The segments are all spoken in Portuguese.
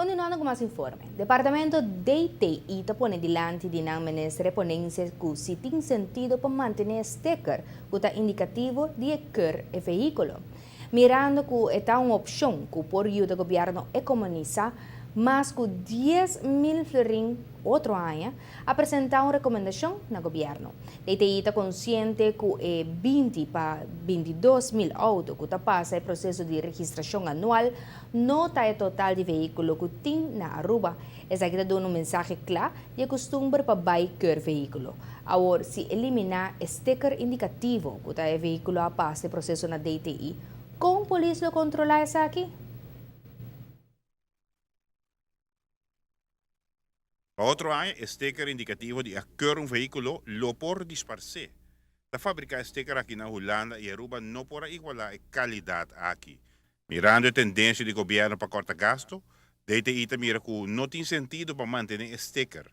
Continuando com mais informe, Departamento DTI está pondo diante de não ministra ponência que se tem sentido para manter sticker que está indicativo de cor e veículo. Mirando que é uma opção que por ajuda o governo economizar mais que 10.000 florins outro ano, apresentar uma recomendação no governo. DTI está consciente que é 20 para 22.000 autos que passa o processo de registração anual, não está o total de veículos que tem na Aruba. Essa aqui está dando uma mensagem clara de costume para baixar veículo. Agora, se eliminar o sticker indicativo que está o veículo a passar o processo na DTI, como a polícia controla isso aqui? Outro ano, sticker indicativo de a cor um veículo lo por disparcer. A fábrica sticker aqui na Holanda e Aruba não por igualar a qualidade aqui. Mirando a tendência do governo para cortar gasto, DTI mira que não tem sentido para manter sticker.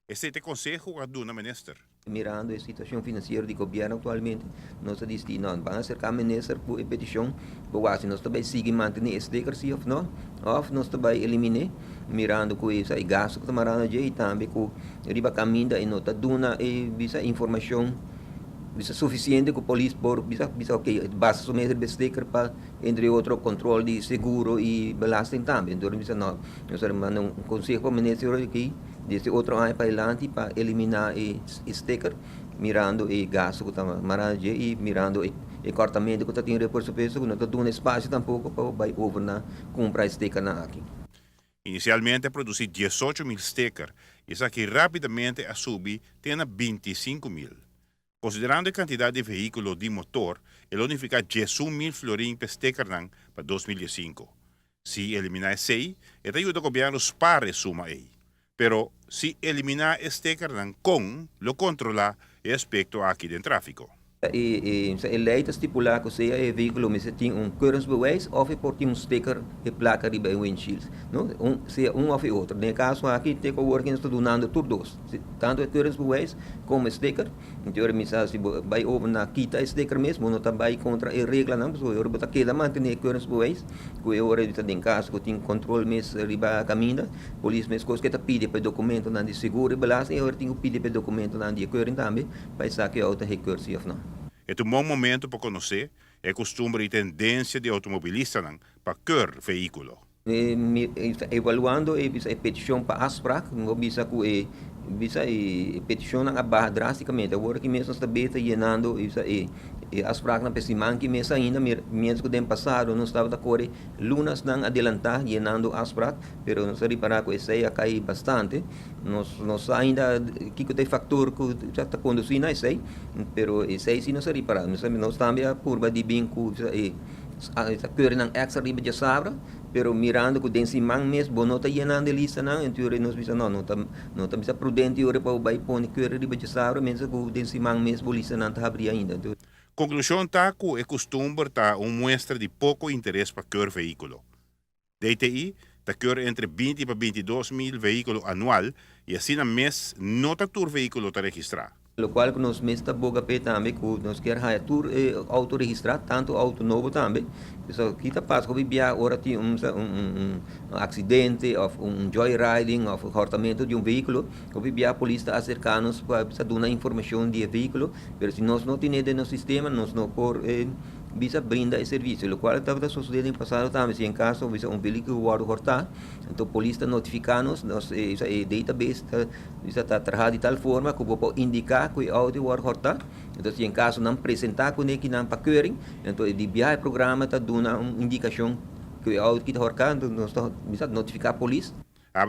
Este é o conselho que do minister. Mirando a situação financeira do governo atualmente, nós destinamos a acercar o ministro por a petição, para nós também seguir mantendo sticker se ou não, ou nós também eliminar, mirando com isso aí gasto que estamos marando e também com riba caminho e nota duna e bisa informação bisa suficiente que a polícia por bisa ok basta somente de sticker para entre outro controle de seguro e belastning também então bisa não nós mandamos um conselho para o ministro aqui desse outro ano para adelante para eliminar o sticker mirando e gasto que estamos marando e mirando e cortamento que está tendo por suposto que não está dando espaço tampouco para vai over na comprar sticker na aqui. Inicialmente produzir 18.000 stickers, isso aqui rapidamente a subir tem 25.000. Considerando a quantidade de veículos de motor, ele unifica 10.000 florins per sticker para 2005. Se eliminar esse, ele ajuda o governo a parar a suma aí. Pero se eliminar o sticker com, lo controla o aspecto aqui do tráfico. A lei estipula que seja o veículo mas tem keuringsbewijs of tem sticker e placa de windshield, não? Seja ou outro. No caso aqui tem que o working está donando todos, tanto o keuringsbewijs como o sticker. Então se vai over na quita sticker mesmo, não está vai contra a regra não, porque eu botar que da manter keuringsbewijs, que eu hora está em caso que tem controle mesmo riba caminho, polícia mesmo coisa que está pede para documento na de seguro e belasting, eu tenho que pedir para documento na de keuring também, para saber que a outra recurso ou não. É um bom momento para conhecer a costume e tendência de automobilistas para cor veículo. Evaluando a petição para ASPRAC, não bisa que a petição não barra drasticamente. Agora que mesmo está beta llenando a ASPRAC na pessimão que mesmo ainda mesmo que tem passado não estava de acordo lunas não adiantar llenando a ASPRAC, pero não se reparar que essa aí cai bastante. Nós ainda que tem fator que já está conduzindo essa aí, pero essa aí sim não se reparar. Nós também a curva de binco essa cor não extra riba de sabra, pero mirando que den simang mesmo não está llenando a lista não, então nós bisa não está prudente ora para vai pôr cor riba de sabra, mesmo que den simang mesmo lista não está abrir ainda. Conclusão está que é costume está mostra de pouco interesse para cor veículo. DTI está cor entre 20 para 22.000 veículos anual e assim na mês não está tur veículo está registrar. O qual que nós mesmo boga pé também que nós quer tour auto registrar tanto auto novo também. Então kita pas que via ora tem acidente ou joyriding ou cortamento de veículo, que via a polícia acercar-nos para dar informação de veículo, mas se nós não temos no sistema, nós não por bisa brinda esse serviço, o qual estava sucedendo em passado também, se em caso bisa veículo guarda cortar, então a polícia notifica-nos, nosso database está trabalhado de tal forma que pode indicar que o auto guarda cortar, então se em caso não apresentar com ele que não para querer, então de viagem programa está dando uma indicação que o auto que está cortando, nós bisa notificar a polícia.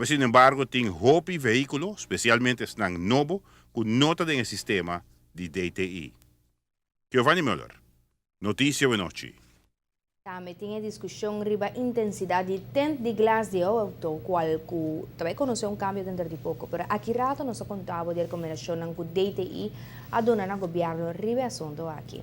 Sin embargo, tem roupa veículo, especialmente estão novo, que nota no sistema de DTI. Giovanni Müller. Notícia de noite. Também tem a discussão sobre a intensidade de tente de glass de auto, qual também conheceu cambio dentro de pouco, mas aqui rato nós apontava de recomendação com o DTI a donar ao governo sobre o assunto aqui.